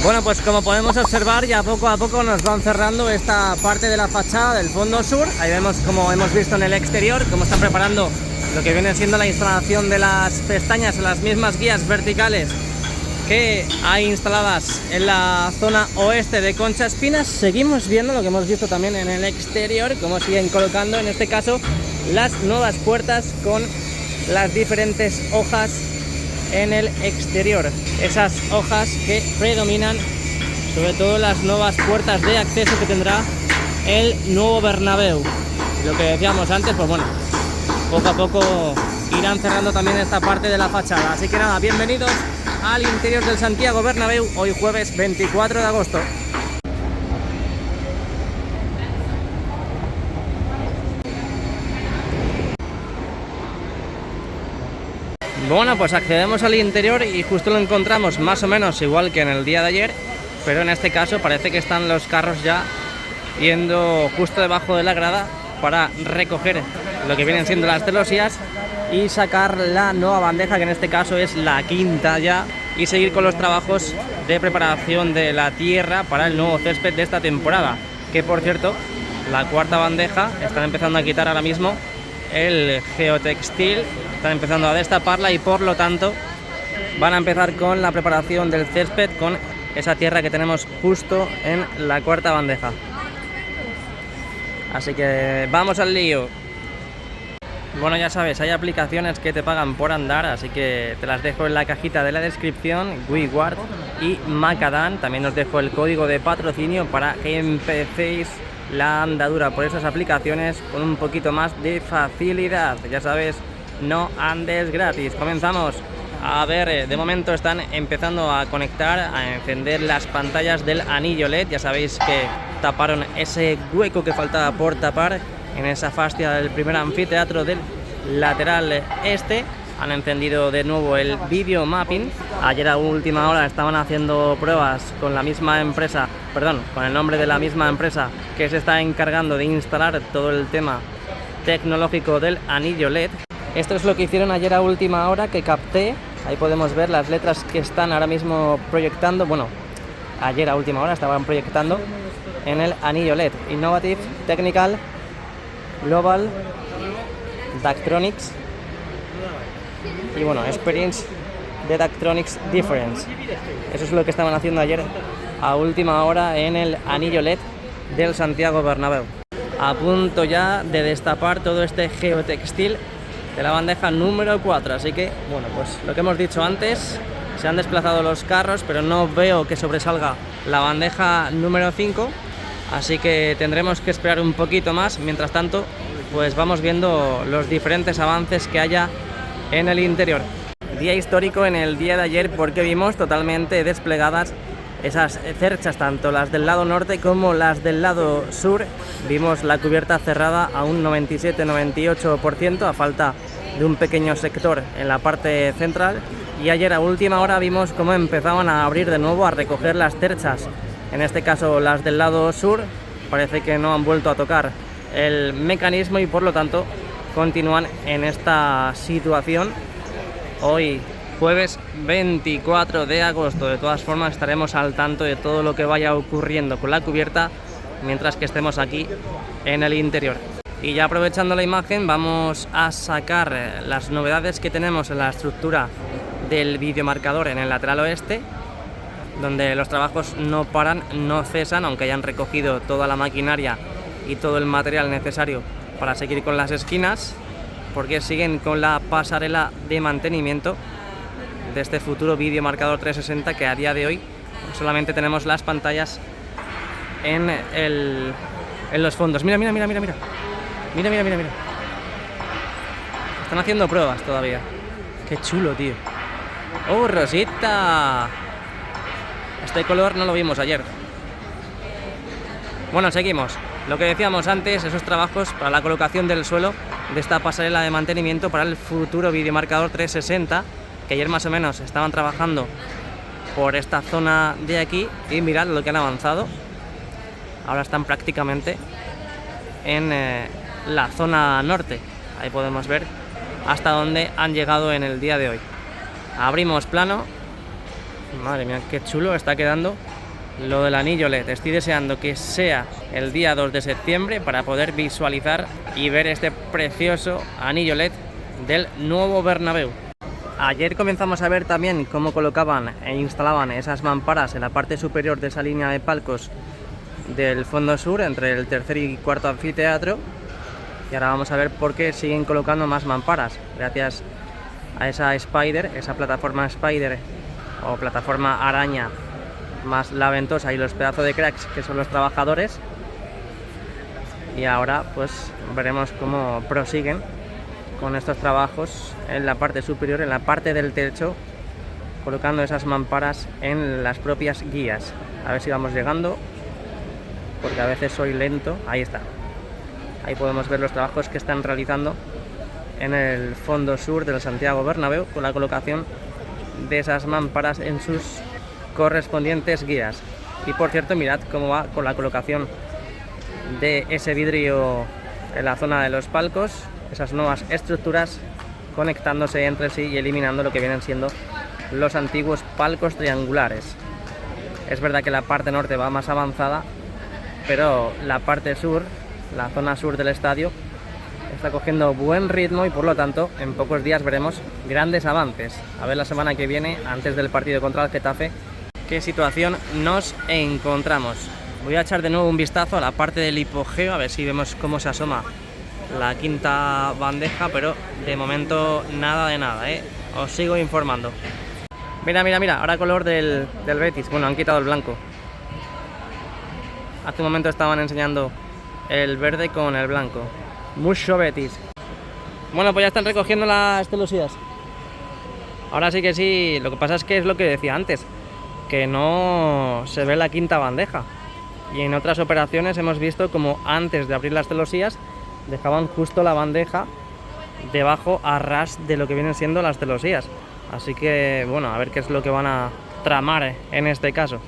Bueno, pues como podemos observar, ya poco a poco nos van cerrando esta parte de la fachada del fondo sur. Ahí vemos, como hemos visto en el exterior, cómo están preparando lo que viene siendo la instalación de las pestañas, las mismas guías verticales que hay instaladas en la zona oeste de Concha Espinas. Seguimos viendo lo que hemos visto también en el exterior, cómo siguen colocando en este caso las nuevas puertas con las diferentes hojas en el exterior. Esas hojas que predominan sobre todo las nuevas puertas de acceso que tendrá el nuevo Bernabéu. Lo que decíamos antes, pues bueno, poco a poco irán cerrando también esta parte de la fachada. Así que nada, bienvenidos al interior del Santiago Bernabéu, hoy jueves 24 de agosto. Bueno, pues accedemos al interior y justo lo encontramos más o menos igual que en el día de ayer, pero en este caso parece que están los carros ya yendo justo debajo de la grada para recoger lo que vienen siendo las celosías y sacar la nueva bandeja, que en este caso es la quinta ya, y seguir con los trabajos de preparación de la tierra para el nuevo césped de esta temporada, que por cierto, la cuarta bandeja están empezando a quitar ahora mismo el geotextil, están empezando a destaparla y por lo tanto van a empezar con la preparación del césped con esa tierra que tenemos justo en la cuarta bandeja. Así que vamos al lío. Bueno, ya sabes, hay aplicaciones que te pagan por andar, así que te las dejo en la cajita de la descripción, WeWard y Macadam. También os dejo el código de patrocinio para que empecéis la andadura por esas aplicaciones con un poquito más de facilidad. Ya sabes, no andes gratis. Comenzamos. A ver, de momento están empezando a conectar, a encender las pantallas del anillo LED. Ya sabéis que taparon ese hueco que faltaba por tapar en esa fascia del primer anfiteatro del lateral este. Han encendido de nuevo el video mapping. Ayer a última hora estaban haciendo pruebas con la misma empresa, con el nombre de la misma empresa que se está encargando de instalar todo el tema tecnológico del anillo LED. Esto es lo que hicieron ayer a última hora, que capté. Ahí podemos ver las letras que están ahora mismo proyectando. Bueno, ayer a última hora estaban proyectando en el anillo LED. Innovative, Technical, Global, Daktronics y bueno, Experience de Daktronics Difference. Eso es lo que estaban haciendo ayer a última hora en el anillo LED del Santiago Bernabéu. A punto ya de destapar todo este geotextil de la bandeja número 4, así que bueno, pues lo que hemos dicho antes, se han desplazado los carros, pero no veo que sobresalga la bandeja número 5, así que tendremos que esperar un poquito más. Mientras tanto, pues vamos viendo los diferentes avances que haya en el interior. Día histórico en el día de ayer porque vimos totalmente desplegadas esas cerchas, tanto las del lado norte como las del lado sur. Vimos la cubierta cerrada a un 97-98%, a falta de un pequeño sector en la parte central, y ayer a última hora vimos cómo empezaban a abrir de nuevo, a recoger las cerchas. En este caso las del lado sur parece que no han vuelto a tocar el mecanismo y por lo tanto continúan en esta situación hoy jueves 24 de agosto. De todas formas estaremos al tanto de todo lo que vaya ocurriendo con la cubierta mientras que estemos aquí en el interior. Y ya aprovechando la imagen, vamos a sacar las novedades que tenemos en la estructura del videomarcador en el lateral oeste, donde los trabajos no paran, no cesan, aunque hayan recogido toda la maquinaria y todo el material necesario para seguir con las esquinas, porque siguen con la pasarela de mantenimiento de este futuro videomarcador 360, que a día de hoy solamente tenemos las pantallas en los fondos. Mira. Están haciendo pruebas todavía. Qué chulo, tío. ¡Oh, Rosita! Este color no lo vimos ayer. Bueno, seguimos. Lo que decíamos antes, esos trabajos para la colocación del suelo de esta pasarela de mantenimiento para el futuro videomarcador 360, que ayer más o menos estaban trabajando por esta zona de aquí, y mirad lo que han avanzado. Ahora están prácticamente en la zona norte. Ahí podemos ver hasta dónde han llegado en el día de hoy. Abrimos plano Madre mía, qué chulo está quedando lo del anillo LED. Estoy deseando que sea el día 2 de septiembre para poder visualizar y ver este precioso anillo LED del nuevo Bernabéu. Ayer comenzamos a ver también cómo colocaban e instalaban esas mamparas en la parte superior de esa línea de palcos del fondo sur, entre el tercer y cuarto anfiteatro. Y ahora vamos a ver por qué siguen colocando más mamparas, gracias a esa Spider, esa plataforma Spider o plataforma araña más la ventosa y los pedazos de cracks que son los trabajadores. Y ahora pues veremos cómo prosiguen con estos trabajos en la parte superior, en la parte del techo, colocando esas mamparas en las propias guías. A ver si vamos llegando, porque a veces soy lento. Ahí está. Ahí podemos ver los trabajos que están realizando en el fondo sur del Santiago Bernabéu con la colocación de esas mamparas en sus correspondientes guías. Y por cierto, mirad cómo va con la colocación de ese vidrio en la zona de los palcos, esas nuevas estructuras conectándose entre sí y eliminando lo que vienen siendo los antiguos palcos triangulares. Es verdad que la parte norte va más avanzada, pero la parte sur, la zona sur del estadio, está cogiendo buen ritmo y por lo tanto en pocos días veremos grandes avances. A ver la semana que viene, antes del partido contra el Getafe, qué situación nos encontramos. Voy a echar de nuevo un vistazo a la parte del hipogeo, a ver si vemos cómo se asoma la quinta bandeja, pero de momento nada de nada, ¿eh? Os sigo informando. Mira, mira, mira, ahora color del Betis. Bueno, han quitado el blanco. Hace un momento estaban enseñando el verde con el blanco. Mucho Betis. Bueno, pues ya están recogiendo las celosías. Ahora sí que sí. Lo que pasa es que es lo que decía antes, que no se ve la quinta bandeja. Y en otras operaciones hemos visto como antes de abrir las celosías dejaban justo la bandeja debajo a ras de lo que vienen siendo las celosías. Así que bueno, a ver qué es lo que van a tramar en este caso.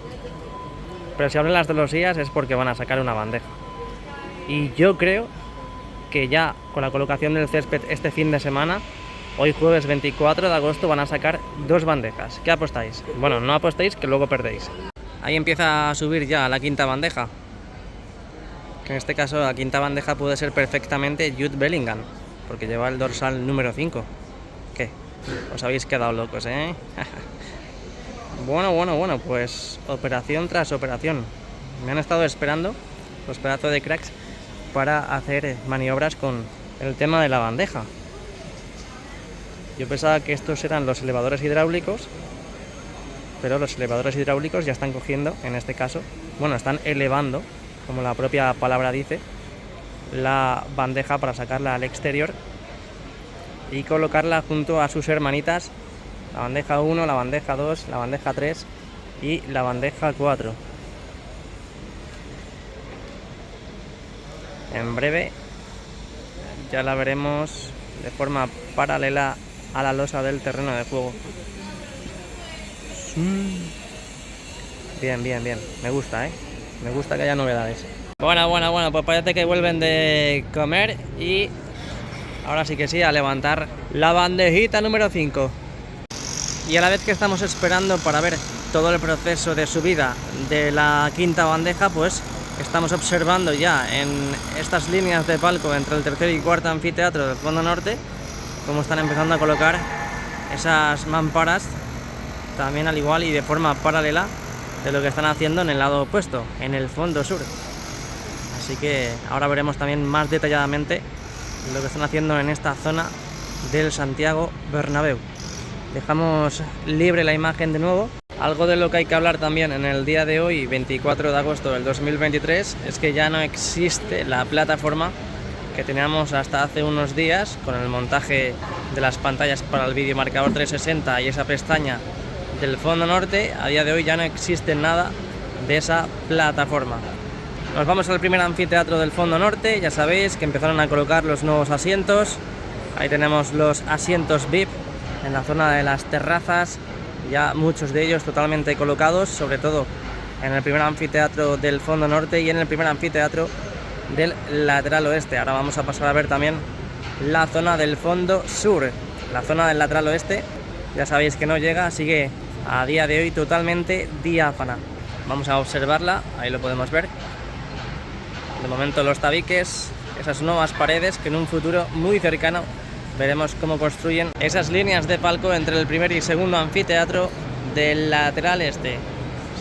Pero si abren las celosías es porque van a sacar una bandeja. Y yo creo que ya con la colocación del césped este fin de semana, hoy jueves 24 de agosto, van a sacar 2 bandejas. ¿Qué apostáis? Bueno, no apostéis, que luego perdéis. Ahí empieza a subir ya la quinta bandeja. Que en este caso la quinta bandeja puede ser perfectamente Jude Bellingham, porque lleva el dorsal número 5. ¿Qué? Os habéis quedado locos, ¿eh? Bueno, pues operación tras operación. Me han estado esperando los pedazos de cracks para hacer maniobras con el tema de la bandeja. Yo pensaba que estos eran los elevadores hidráulicos, pero los elevadores hidráulicos ya están cogiendo, en este caso, bueno, están elevando, como la propia palabra dice, la bandeja para sacarla al exterior y colocarla junto a sus hermanitas, la bandeja 1, la bandeja 2, la bandeja 3 y la bandeja 4. En breve ya la veremos de forma paralela a la losa del terreno de juego. Bien, me gusta, me gusta que haya novedades. Bueno, pues parece que vuelven de comer y ahora sí que sí, a levantar la bandejita número 5. Y a la vez que estamos esperando para ver todo el proceso de subida de la quinta bandeja, pues estamos observando ya en estas líneas de palco entre el tercer y cuarto anfiteatro del fondo norte cómo están empezando a colocar esas mamparas, también al igual y de forma paralela de lo que están haciendo en el lado opuesto, en el fondo sur. Así que ahora veremos también más detalladamente lo que están haciendo en esta zona del Santiago Bernabéu. Dejamos libre la imagen de nuevo. Algo de lo que hay que hablar también en el día de hoy, 24 de agosto del 2023, es que ya no existe la plataforma que teníamos hasta hace unos días con el montaje de las pantallas para el vídeo marcador 360 y esa pestaña del fondo norte. A día de hoy ya no existe nada de esa plataforma. Nos vamos al primer anfiteatro del fondo norte. Ya sabéis que empezaron a colocar los nuevos asientos. Ahí tenemos los asientos VIP en la zona de las terrazas, ya muchos de ellos totalmente colocados, sobre todo en el primer anfiteatro del fondo norte y en el primer anfiteatro del lateral oeste. Ahora vamos a pasar a ver también la zona del fondo sur. La zona del lateral oeste, ya sabéis que no llega, sigue a día de hoy totalmente diáfana. Vamos a observarla, ahí lo podemos ver. De momento los tabiques, esas nuevas paredes que en un futuro muy cercano veremos cómo construyen esas líneas de palco entre el primer y segundo anfiteatro del lateral este.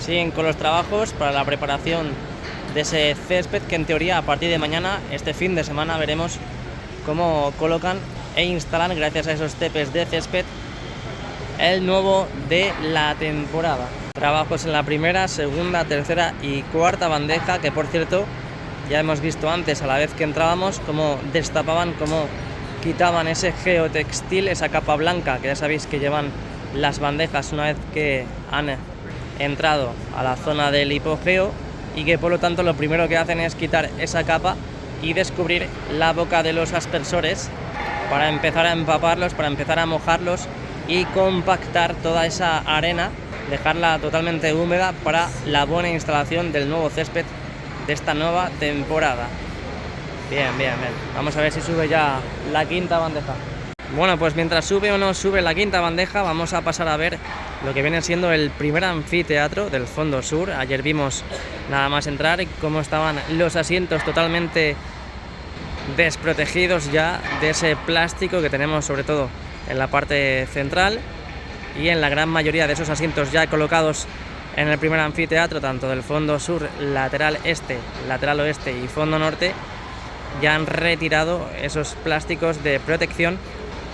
Siguen con los trabajos para la preparación de ese césped que en teoría a partir de mañana, este fin de semana, veremos cómo colocan e instalan, gracias a esos tepes de césped, el nuevo de la temporada. Trabajos en la primera, segunda, tercera y cuarta bandeja, que por cierto ya hemos visto antes a la vez que entrábamos cómo destapaban, cómo quitaban ese geotextil, esa capa blanca que ya sabéis que llevan las bandejas una vez que han entrado a la zona del hipogeo, y que por lo tanto lo primero que hacen es quitar esa capa y descubrir la boca de los aspersores para empezar a empaparlos, para empezar a mojarlos y compactar toda esa arena, dejarla totalmente húmeda para la buena instalación del nuevo césped de esta nueva temporada. Bien, bien, bien. Vamos a ver si sube ya la quinta bandeja. Bueno, pues mientras sube o no sube la quinta bandeja, vamos a pasar a ver lo que viene siendo el primer anfiteatro del fondo sur. Ayer vimos nada más entrar cómo estaban los asientos totalmente desprotegidos ya de ese plástico que tenemos sobre todo en la parte central, y en la gran mayoría de esos asientos ya colocados en el primer anfiteatro, tanto del fondo sur, lateral este, lateral oeste y fondo norte, ya han retirado esos plásticos de protección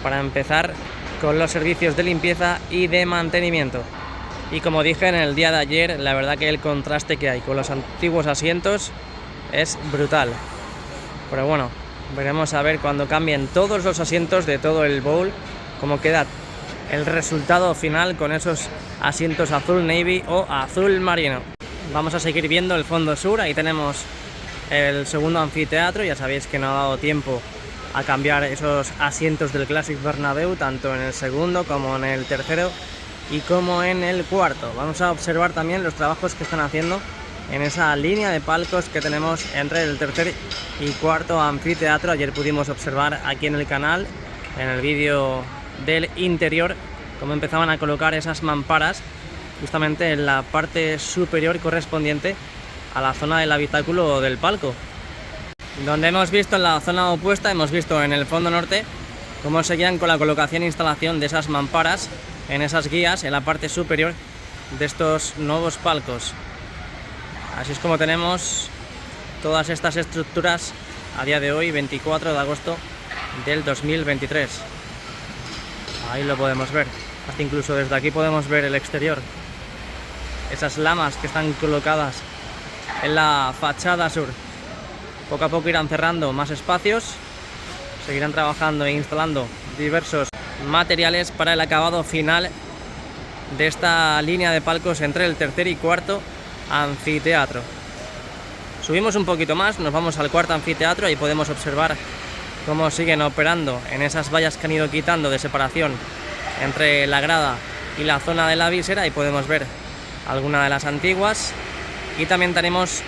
para empezar con los servicios de limpieza y de mantenimiento. Y como dije en el día de ayer, la verdad que el contraste que hay con los antiguos asientos es brutal. Pero bueno, veremos a ver cuando cambien todos los asientos de todo el bowl cómo queda el resultado final con esos asientos azul navy o azul marino. Vamos a seguir viendo el fondo sur. Ahí tenemos el segundo anfiteatro. Ya sabéis que no ha dado tiempo a cambiar esos asientos del Classic Bernabéu, tanto en el segundo como en el tercero y como en el cuarto. Vamos a observar también los trabajos que están haciendo en esa línea de palcos que tenemos entre el tercer y cuarto anfiteatro. Ayer pudimos observar aquí en el canal, en el vídeo del interior, cómo empezaban a colocar esas mamparas justamente en la parte superior correspondiente a la zona del habitáculo o del palco. Donde hemos visto en la zona opuesta, hemos visto en el fondo norte cómo seguían con la colocación e instalación de esas mamparas en esas guías en la parte superior de estos nuevos palcos. Así es como tenemos todas estas estructuras a día de hoy, 24 de agosto del 2023. Ahí lo podemos ver, hasta incluso desde aquí podemos ver el exterior. Esas lamas que están colocadas en la fachada sur. Poco a poco irán cerrando más espacios, seguirán trabajando e instalando diversos materiales para el acabado final de esta línea de palcos entre el tercer y cuarto anfiteatro. Subimos un poquito más, nos vamos al cuarto anfiteatro y podemos observar cómo siguen operando en esas vallas que han ido quitando de separación entre la grada y la zona de la visera, y podemos ver alguna de las antiguas. Y también tenemos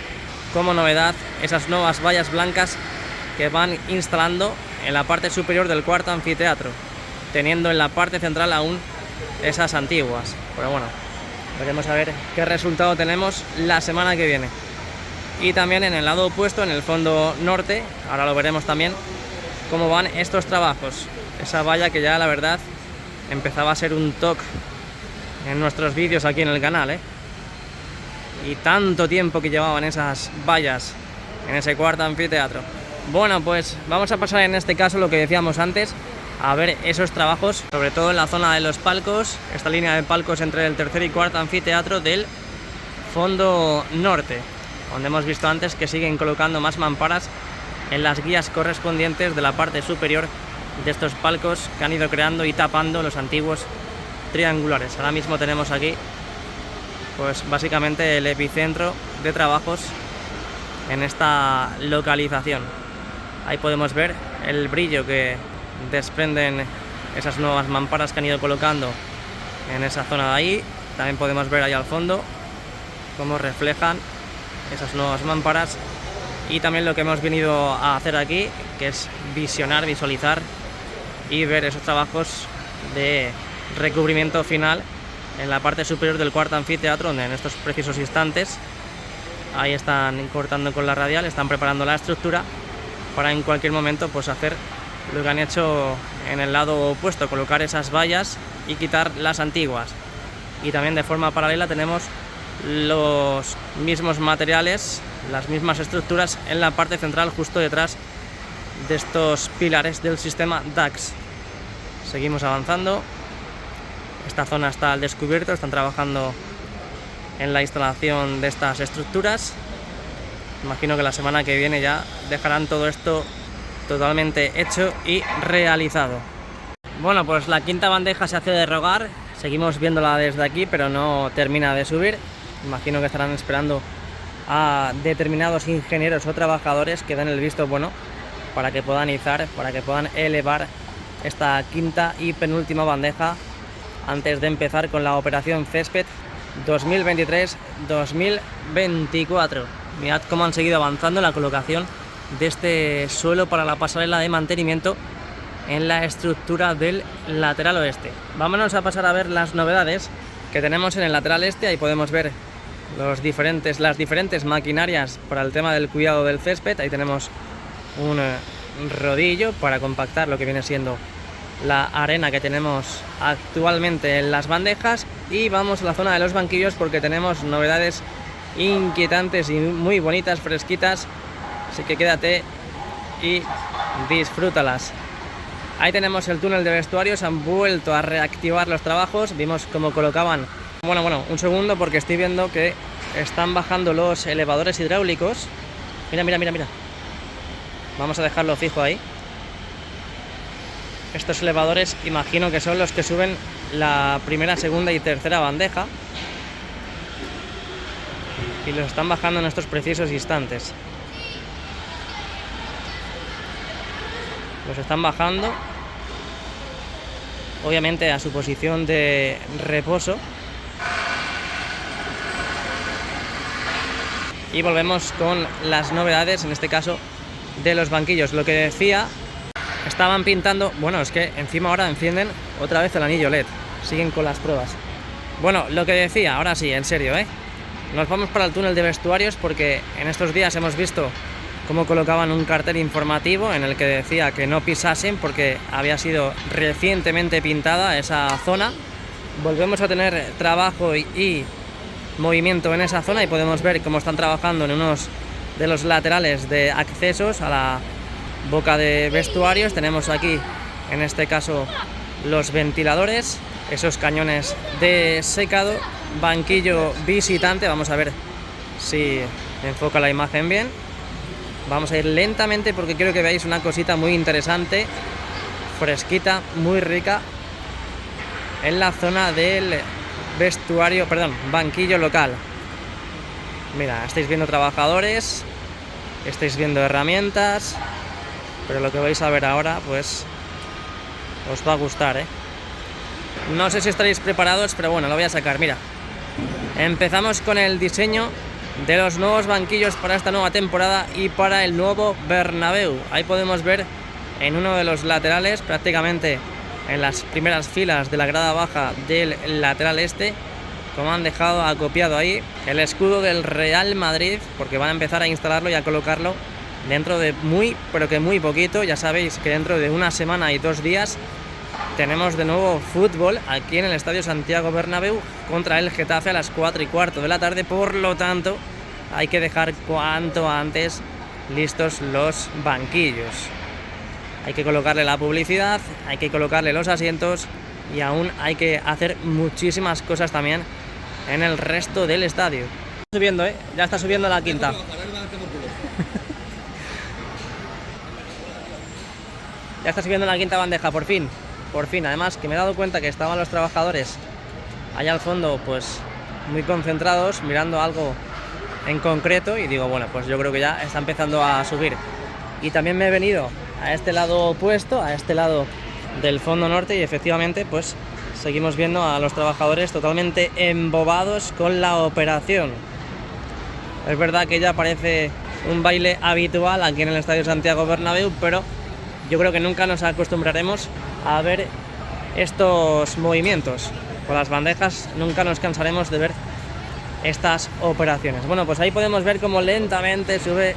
como novedad esas nuevas vallas blancas que van instalando en la parte superior del cuarto anfiteatro, teniendo en la parte central aún esas antiguas. Pero bueno, veremos a ver qué resultado tenemos la semana que viene. Y también en el lado opuesto, en el fondo norte, ahora lo veremos también, cómo van estos trabajos. Esa valla que ya la verdad empezaba a ser un toque en nuestros vídeos aquí en el canal, y tanto tiempo que llevaban esas vallas en ese cuarto anfiteatro. Bueno, pues vamos a pasar en este caso lo que decíamos antes, a ver esos trabajos, sobre todo en la zona de los palcos, esta línea de palcos entre el tercer y cuarto anfiteatro del fondo norte, donde hemos visto antes que siguen colocando más mamparas en las guías correspondientes de la parte superior de estos palcos que han ido creando y tapando los antiguos triangulares. Ahora mismo tenemos aquí pues básicamente el epicentro de trabajos en esta localización. Ahí podemos ver el brillo que desprenden esas nuevas mamparas que han ido colocando en esa zona de ahí. También podemos ver ahí al fondo cómo reflejan esas nuevas mamparas, y también lo que hemos venido a hacer aquí, que es visionar, visualizar y ver esos trabajos de recubrimiento final en la parte superior del cuarto anfiteatro, donde en estos precisos instantes ahí están cortando con la radial, están preparando la estructura para en cualquier momento pues hacer lo que han hecho en el lado opuesto, colocar esas vallas y quitar las antiguas. Y también de forma paralela tenemos los mismos materiales, las mismas estructuras en la parte central, justo detrás de estos pilares del sistema DAX. Seguimos avanzando. Esta zona está al descubierto, están trabajando en la instalación de estas estructuras. Imagino que la semana que viene ya dejarán todo esto totalmente hecho y realizado. Bueno, pues la quinta bandeja se hace de rogar. Seguimos viéndola desde aquí, pero no termina de subir. Imagino que estarán esperando a determinados ingenieros o trabajadores que den el visto bueno para que puedan izar, para que puedan elevar esta quinta y penúltima bandeja antes de empezar con la operación Césped 2023-2024. Mirad cómo han seguido avanzando en la colocación de este suelo para la pasarela de mantenimiento en la estructura del lateral oeste. Vámonos a pasar a ver las novedades que tenemos en el lateral este. Ahí podemos ver las diferentes maquinarias para el tema del cuidado del césped. Ahí tenemos un rodillo para compactar lo que viene siendo la arena que tenemos actualmente en las bandejas. Y vamos a la zona de los banquillos porque tenemos novedades inquietantes y muy bonitas, fresquitas, así que quédate y disfrútalas. Ahí tenemos el túnel de vestuarios, han vuelto a reactivar los trabajos. Vimos cómo colocaban, bueno, un segundo, porque estoy viendo que están bajando los elevadores hidráulicos. Mira, vamos a dejarlo fijo ahí. Estos elevadores imagino que son los que suben la primera, segunda y tercera bandeja, y los están bajando en estos precisos instantes. Los están bajando, obviamente a su posición de reposo. Y volvemos con las novedades, en este caso de los banquillos. Lo que decía, estaban pintando, bueno, es que encima ahora encienden otra vez el anillo LED, siguen con las pruebas. Bueno, lo que decía, ahora sí, en serio, nos vamos para el túnel de vestuarios porque en estos días hemos visto cómo colocaban un cartel informativo en el que decía que no pisasen porque había sido recientemente pintada esa zona. Volvemos a tener trabajo y movimiento en esa zona y podemos ver cómo están trabajando en unos de los laterales de accesos a la boca de vestuarios. Tenemos aquí, en este caso, los ventiladores, esos cañones de secado, banquillo visitante. Vamos a ver si enfoca la imagen bien. Vamos a ir lentamente porque quiero que veáis una cosita muy interesante, fresquita, muy rica, en la zona del banquillo local. Mira, estáis viendo trabajadores, estáis viendo herramientas, pero lo que vais a ver ahora, pues, os va a gustar, No sé si estaréis preparados, pero bueno, lo voy a sacar. Mira, empezamos con el diseño de los nuevos banquillos para esta nueva temporada y para el nuevo Bernabéu. Ahí podemos ver en uno de los laterales, prácticamente en las primeras filas de la grada baja del lateral este, como han dejado acopiado ahí el escudo del Real Madrid, porque van a empezar a instalarlo y a colocarlo dentro de muy poquito. Ya sabéis que dentro de una semana y 2 días tenemos de nuevo fútbol aquí en el Estadio Santiago Bernabéu contra el Getafe a las 4:15 de la tarde. Por lo tanto, hay que dejar cuanto antes listos los banquillos. Hay que colocarle la publicidad, hay que colocarle los asientos y aún hay que hacer muchísimas cosas también en el resto del estadio. Subiendo, ya está subiendo la quinta. Ya está subiendo la quinta bandeja, por fin. Además, que me he dado cuenta que estaban los trabajadores allá al fondo, pues muy concentrados, mirando algo en concreto, y digo, bueno, pues yo creo que ya está empezando a subir. Y también me he venido a este lado opuesto, a este lado del fondo norte, y efectivamente, pues seguimos viendo a los trabajadores totalmente embobados con la operación. Es verdad que ya parece un baile habitual aquí en el Estadio Santiago Bernabéu, pero yo creo que nunca nos acostumbraremos a ver estos movimientos. con las bandejas nunca nos cansaremos de ver estas operaciones. Bueno, pues ahí podemos ver cómo lentamente sube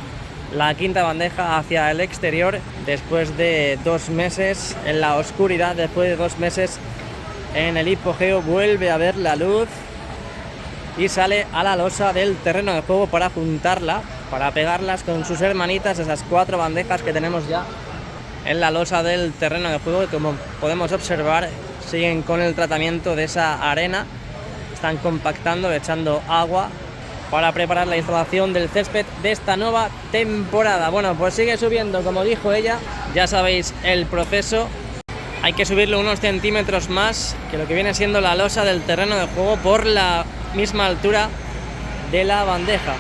la quinta bandeja hacia el exterior después de 2 meses en la oscuridad, después de 2 meses en el hipogeo, vuelve a ver la luz y sale a la losa del terreno de juego para juntarla, para pegarlas con sus hermanitas, esas 4 bandejas que tenemos ya en la losa del terreno de juego, que como podemos observar siguen con el tratamiento de esa arena, están compactando, echando agua para preparar la instalación del césped de esta nueva temporada. Bueno, pues sigue subiendo, como dijo ella, ya sabéis el proceso. Hay que subirlo unos centímetros más que lo que viene siendo la losa del terreno de juego por la misma altura de la bandeja.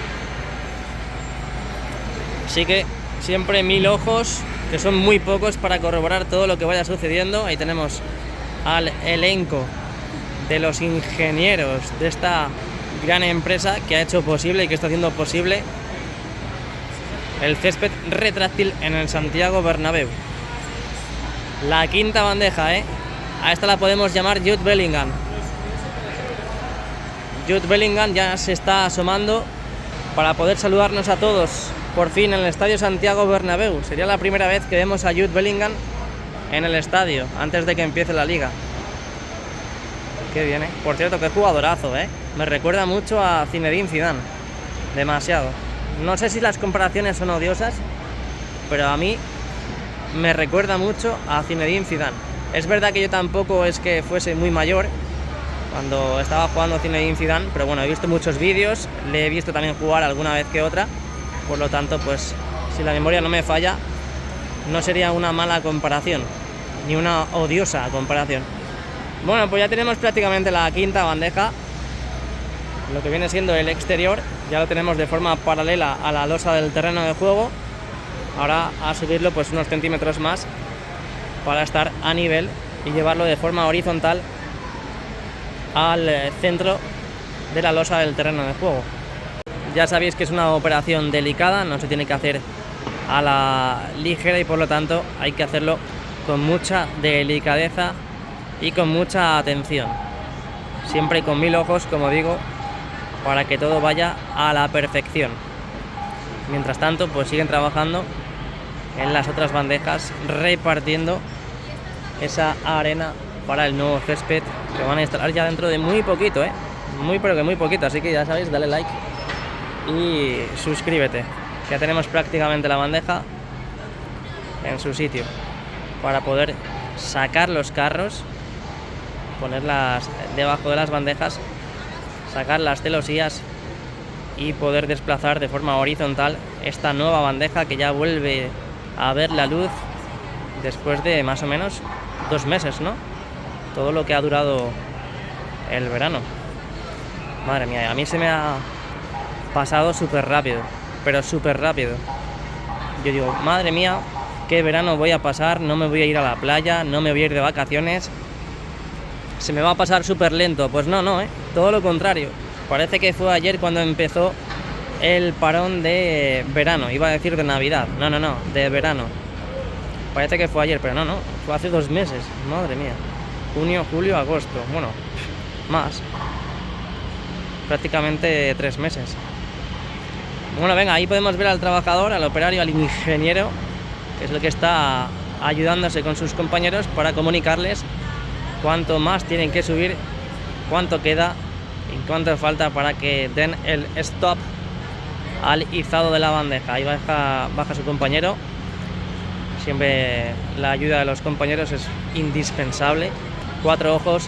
Así que siempre 1000 ojos, que son muy pocos para corroborar todo lo que vaya sucediendo. Ahí tenemos al elenco de los ingenieros de esta gran empresa que ha hecho posible y que está haciendo posible el césped retráctil en el Santiago Bernabéu. La quinta bandeja, a esta la podemos llamar Jude Bellingham. Jude Bellingham ya se está asomando para poder saludarnos a todos por fin en el Estadio Santiago Bernabéu. Sería la primera vez que vemos a Jude Bellingham en el estadio antes de que empiece la liga. Qué bien, Por cierto, qué jugadorazo, Me recuerda mucho a Zinedine Zidane. Demasiado. No sé si las comparaciones son odiosas, pero a mí me recuerda mucho a Zinedine Zidane. Es verdad que yo tampoco es que fuese muy mayor cuando estaba jugando Zinedine Zidane, pero bueno, he visto muchos vídeos, le he visto también jugar alguna vez que otra, por lo tanto, pues si la memoria no me falla, no sería una mala comparación, ni una odiosa comparación. Bueno, pues ya tenemos prácticamente la quinta bandeja, lo que viene siendo el exterior, ya lo tenemos de forma paralela a la losa del terreno de juego. Ahora a subirlo pues unos centímetros más para estar a nivel y llevarlo de forma horizontal al centro de la losa del terreno de juego. Ya sabéis que es una operación delicada, no se tiene que hacer a la ligera y por lo tanto hay que hacerlo con mucha delicadeza y con mucha atención, siempre con 1000 ojos, como digo, para que todo vaya a la perfección. Mientras tanto, pues siguen trabajando en las otras bandejas, repartiendo esa arena para el nuevo césped que van a instalar ya dentro de muy poquito, muy pero que muy poquito. Así que ya sabéis, dale like y suscríbete, que ya tenemos prácticamente la bandeja en su sitio para poder sacar los carros, ponerlas debajo de las bandejas, sacar las celosías y poder desplazar de forma horizontal esta nueva bandeja que ya vuelve a ver la luz después de más o menos 2 meses, ¿no? Todo lo que ha durado el verano. Madre mía, a mí se me ha pasado súper rápido, pero súper rápido. Yo digo, madre mía, qué verano voy a pasar, no me voy a ir a la playa, no me voy a ir de vacaciones, se me va a pasar súper lento. Pues no, todo lo contrario. Parece que fue ayer cuando empezó el parón de verano, iba a decir de Navidad, no, de verano. Parece que fue ayer, pero no, fue hace 2 meses, madre mía. Junio, julio, agosto, bueno, más. Prácticamente 3 meses. Bueno, venga, ahí podemos ver al trabajador, al operario, al ingeniero, que es el que está ayudándose con sus compañeros para comunicarles cuánto más tienen que subir, cuánto queda y cuánto falta para que den el stop al izado de la bandeja. Ahí baja su compañero. Siempre la ayuda de los compañeros es indispensable. 4 ojos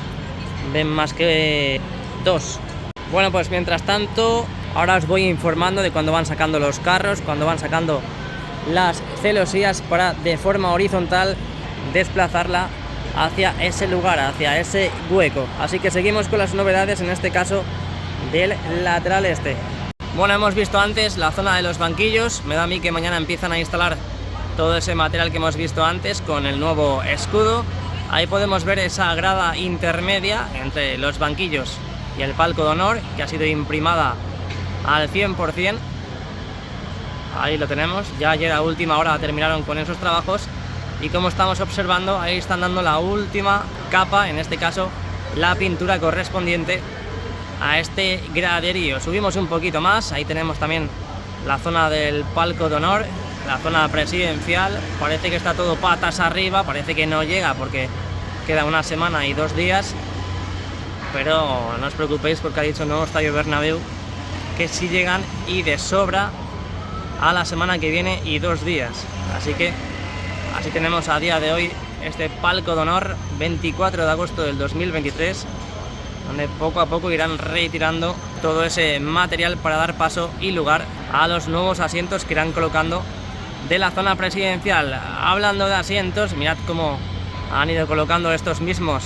ven más que 2. Bueno, pues mientras tanto, ahora os voy informando de cuando van sacando los carros, cuando van sacando las celosías para de forma horizontal desplazarla hacia ese lugar, hacia ese hueco. Así que seguimos con las novedades, en este caso del lateral este. Bueno, hemos visto antes la zona de los banquillos. Me da a mí que mañana empiezan a instalar todo ese material que hemos visto antes con el nuevo escudo. Ahí podemos ver esa grada intermedia entre los banquillos y el palco de honor, que ha sido imprimada al 100%. Ahí lo tenemos. Ya ayer a última hora terminaron con esos trabajos y como estamos observando, ahí están dando la última capa, en este caso la pintura correspondiente a este graderío. Subimos un poquito más, ahí tenemos también la zona del palco de honor, la zona presidencial. Parece que está todo patas arriba, parece que no llega porque queda una semana y 2 días, pero no os preocupéis porque ha dicho el nuevo Estadio Bernabéu que sí llegan y de sobra a la semana que viene y 2 días. Así que así tenemos a día de hoy este palco de honor 24 de agosto del 2023, donde poco a poco irán retirando todo ese material para dar paso y lugar a los nuevos asientos que irán colocando de la zona presidencial. Hablando de asientos, mirad cómo han ido colocando estos mismos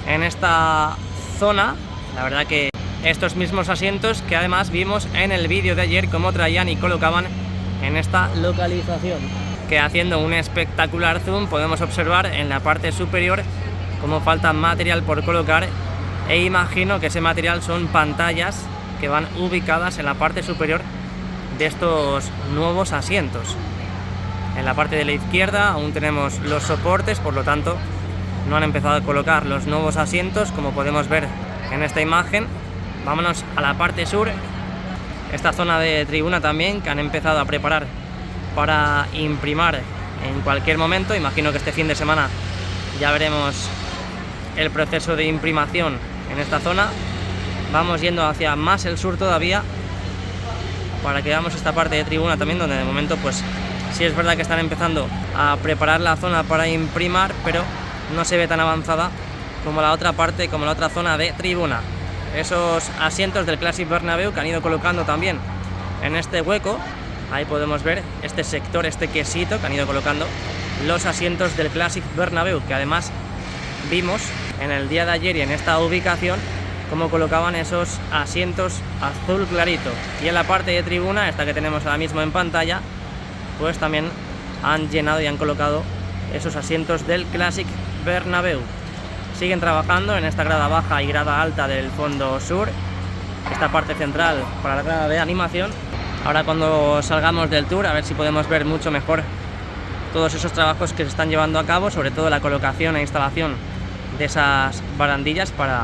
en esta zona. La verdad que estos mismos asientos que además vimos en el vídeo de ayer cómo traían y colocaban en esta localización, que haciendo un espectacular zoom podemos observar en la parte superior cómo falta material por colocar, e imagino que ese material son pantallas que van ubicadas en la parte superior de estos nuevos asientos. En la parte de la izquierda aún tenemos los soportes, por lo tanto no han empezado a colocar los nuevos asientos como podemos ver en esta imagen. Vámonos a la parte sur, esta zona de tribuna también que han empezado a preparar para imprimar en cualquier momento. Imagino que este fin de semana ya veremos el proceso de imprimación en esta zona. Vamos yendo hacia más el sur todavía para que veamos esta parte de tribuna también, donde de momento pues sí es verdad que están empezando a preparar la zona para imprimar, pero no se ve tan avanzada como la otra parte, como la otra zona de tribuna. Esos asientos del Classic Bernabéu que han ido colocando también en este hueco. Ahí podemos ver este sector, este quesito que han ido colocando los asientos del Classic Bernabéu, que además vimos en el día de ayer y en esta ubicación cómo colocaban esos asientos azul clarito. Y en la parte de tribuna, esta que tenemos ahora mismo en pantalla, pues también han llenado y han colocado esos asientos del Classic Bernabéu. Siguen trabajando en esta grada baja y grada alta del fondo sur, esta parte central para la grada de animación. Ahora cuando salgamos del tour a ver si podemos ver mucho mejor todos esos trabajos que se están llevando a cabo, sobre todo la colocación e instalación de esas barandillas para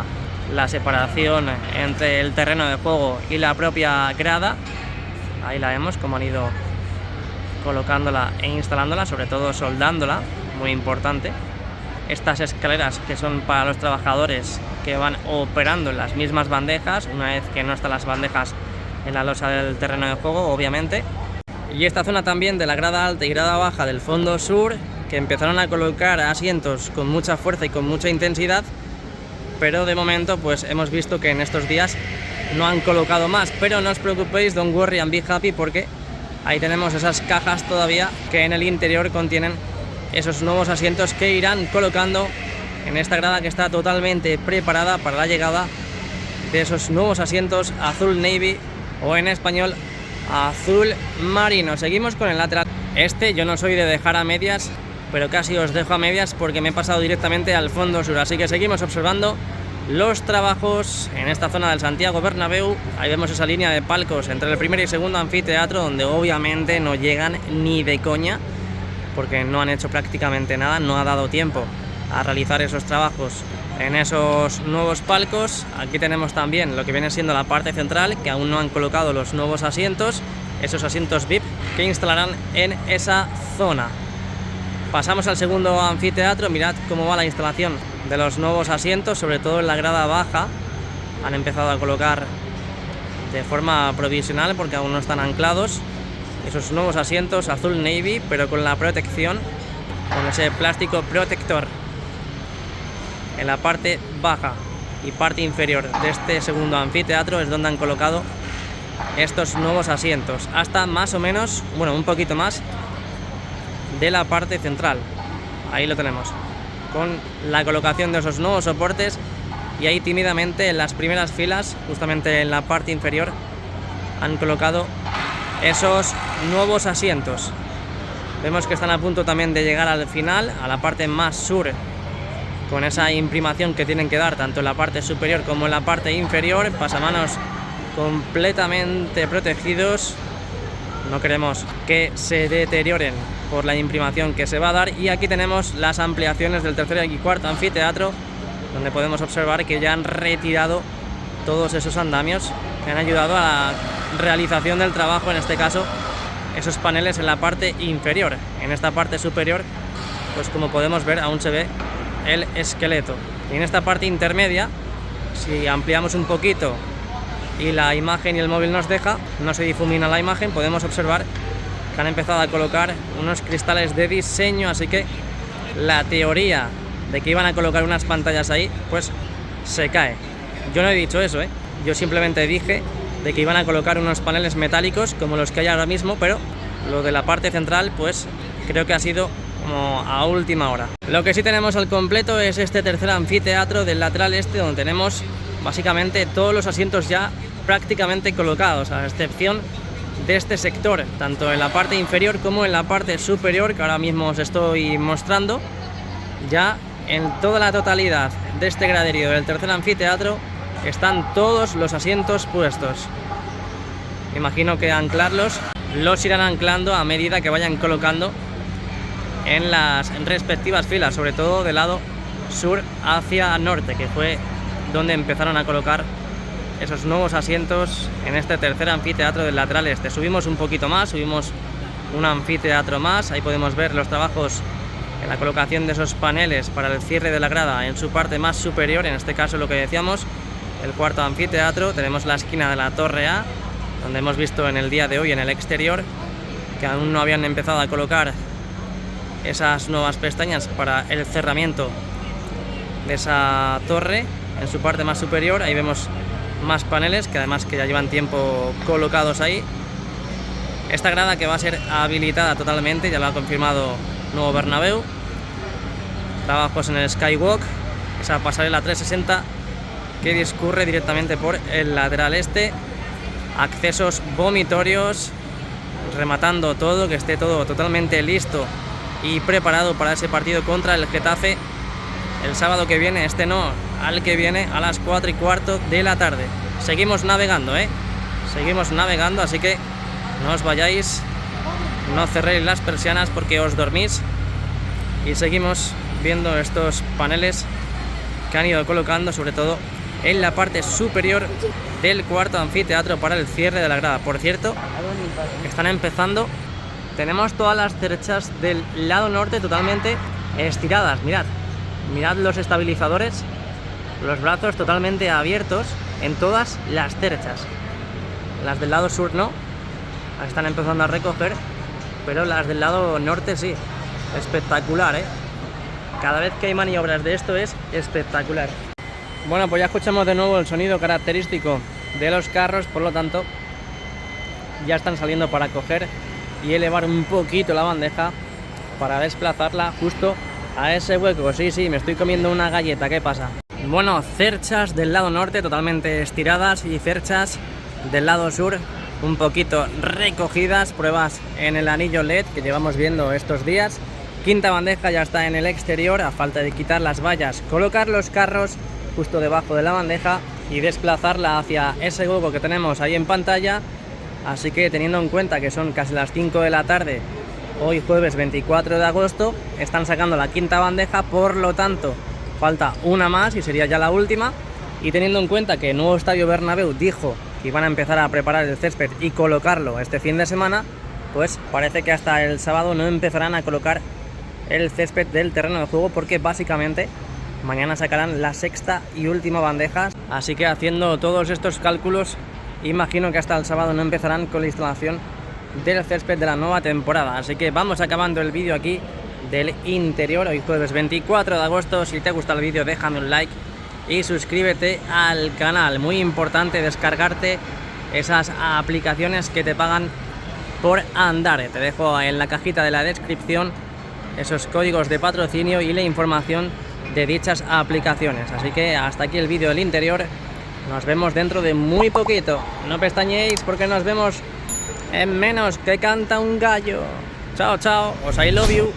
la separación entre el terreno de juego y la propia grada. Ahí la vemos como han ido colocándola e instalándola, sobre todo soldándola, muy importante. Estas escaleras que son para los trabajadores que van operando en las mismas bandejas, una vez que no están las bandejas en la losa del terreno de juego, obviamente. Y esta zona también de la grada alta y grada baja del fondo sur, que empezaron a colocar asientos con mucha fuerza y con mucha intensidad, pero de momento pues hemos visto que en estos días no han colocado más. Pero no os preocupéis, don't worry and be happy, porque ahí tenemos esas cajas todavía que en el interior contienen esos nuevos asientos que irán colocando en esta grada, que está totalmente preparada para la llegada de esos nuevos asientos azul navy, o en español azul marino. Seguimos con el lateral. Yo no soy de dejar a medias, pero casi os dejo a medias porque me he pasado directamente al fondo sur. Así que seguimos observando los trabajos en esta zona del Santiago Bernabéu. Ahí vemos esa línea de palcos entre el primer y segundo anfiteatro, donde obviamente no llegan ni de coña, porque no han hecho prácticamente nada, no ha dado tiempo a realizar esos trabajos en esos nuevos palcos. Aquí tenemos también lo que viene siendo la parte central, que aún no han colocado los nuevos asientos, esos asientos VIP que instalarán en esa zona. Pasamos al segundo anfiteatro. Mirad cómo va la instalación de los nuevos asientos, sobre todo en la grada baja. Han empezado a colocar de forma provisional porque aún no están anclados esos nuevos asientos azul navy, pero con la protección, con ese plástico protector en la parte baja y parte inferior de este segundo anfiteatro. Es donde han colocado estos nuevos asientos, hasta más o menos, bueno, un poquito más de la parte central. Ahí lo tenemos, con la colocación de esos nuevos soportes, y ahí tímidamente en las primeras filas, justamente en la parte inferior, han colocado esos nuevos asientos. Vemos que están a punto también de llegar al final, a la parte más sur, con esa imprimación que tienen que dar tanto en la parte superior como en la parte inferior. Pasamanos completamente protegidos, no queremos que se deterioren por la imprimación que se va a dar. Y aquí tenemos las ampliaciones del tercer y cuarto anfiteatro, donde podemos observar que ya han retirado todos esos andamios que han ayudado a la realización del trabajo, en este caso esos paneles en la parte inferior. En esta parte superior, pues como podemos ver, aún se ve el esqueleto. Y en esta parte intermedia, si ampliamos un poquito y la imagen y el móvil nos deja, no se difumina la imagen, podemos observar que han empezado a colocar unos cristales de diseño, así que la teoría de que iban a colocar unas pantallas ahí, pues se cae. Yo no he dicho eso, yo simplemente dije de que iban a colocar unos paneles metálicos como los que hay ahora mismo, pero lo de la parte central, pues creo que ha sido como a última hora. Lo que sí tenemos al completo es este tercer anfiteatro del lateral este, donde tenemos básicamente todos los asientos ya prácticamente colocados, a excepción de este sector, tanto en la parte inferior como en la parte superior, que ahora mismo os estoy mostrando. Ya en toda la totalidad de este graderío del tercer anfiteatro están todos los asientos puestos. Imagino que anclarlos los irán anclando a medida que vayan colocando en las respectivas filas, sobre todo del lado sur hacia norte, que fue donde empezaron a colocar esos nuevos asientos en este tercer anfiteatro del lateral este. Subimos un poquito más, subimos un anfiteatro más, ahí podemos ver los trabajos en la colocación de esos paneles para el cierre de la grada en su parte más superior, en este caso lo que decíamos, el cuarto anfiteatro. Tenemos la esquina de la torre A, donde hemos visto en el día de hoy en el exterior que aún no habían empezado a colocar esas nuevas pestañas para el cerramiento de esa torre en su parte más superior. Ahí vemos más paneles que además que ya llevan tiempo colocados ahí. Esta grada que va a ser habilitada totalmente, ya lo ha confirmado Nuevo Bernabéu. Trabajos en el Skywalk, esa pasarela 360 que discurre directamente por el lateral este. Accesos vomitorios, rematando todo, que esté todo totalmente listo y preparado para ese partido contra el Getafe el sábado que viene, este no, al que viene a las 4:15 de la tarde. Seguimos navegando, seguimos navegando, así que no os vayáis, no cerréis las persianas porque os dormís, y seguimos viendo estos paneles que han ido colocando, sobre todo en la parte superior del cuarto anfiteatro para el cierre de la grada. Por cierto, están empezando, tenemos todas las cerchas del lado norte totalmente estiradas, mirad los estabilizadores, los brazos totalmente abiertos en todas las cerchas. Las del lado sur no, están empezando a recoger, pero las del lado norte sí. Espectacular, cada vez que hay maniobras de esto es espectacular. Bueno, pues ya escuchamos de nuevo el sonido característico de los carros, por lo tanto ya están saliendo para coger y elevar un poquito la bandeja para desplazarla justo a ese hueco. Sí, me estoy comiendo una galleta, ¿qué pasa? Bueno, cerchas del lado norte totalmente estiradas y cerchas del lado sur un poquito recogidas. Pruebas en el anillo LED que llevamos viendo estos días. Quinta bandeja ya está en el exterior, a falta de quitar las vallas, colocar los carros justo debajo de la bandeja y desplazarla hacia ese hueco que tenemos ahí en pantalla. Así que teniendo en cuenta que son casi las 5 de la tarde, hoy jueves 24 de agosto, están sacando la quinta bandeja, por lo tanto falta una más y sería ya la última. Y teniendo en cuenta que el nuevo Estadio Bernabéu dijo que iban a empezar a preparar el césped y colocarlo este fin de semana, pues parece que hasta el sábado no empezarán a colocar el césped del terreno de juego, porque básicamente mañana sacarán la sexta y última bandeja. Así que haciendo todos estos cálculos, imagino que hasta el sábado no empezarán con la instalación del césped de la nueva temporada. Así que vamos acabando el vídeo aquí del interior, hoy jueves 24 de agosto. Si te gusta el vídeo, déjame un like y suscríbete al canal. Muy importante descargarte esas aplicaciones que te pagan por andar. Te dejo en la cajita de la descripción esos códigos de patrocinio y la información de dichas aplicaciones. Así que hasta aquí el vídeo del interior. Nos vemos dentro de muy poquito. No pestañéis porque nos vemos en menos que canta un gallo. Chao, chao. Os I love you.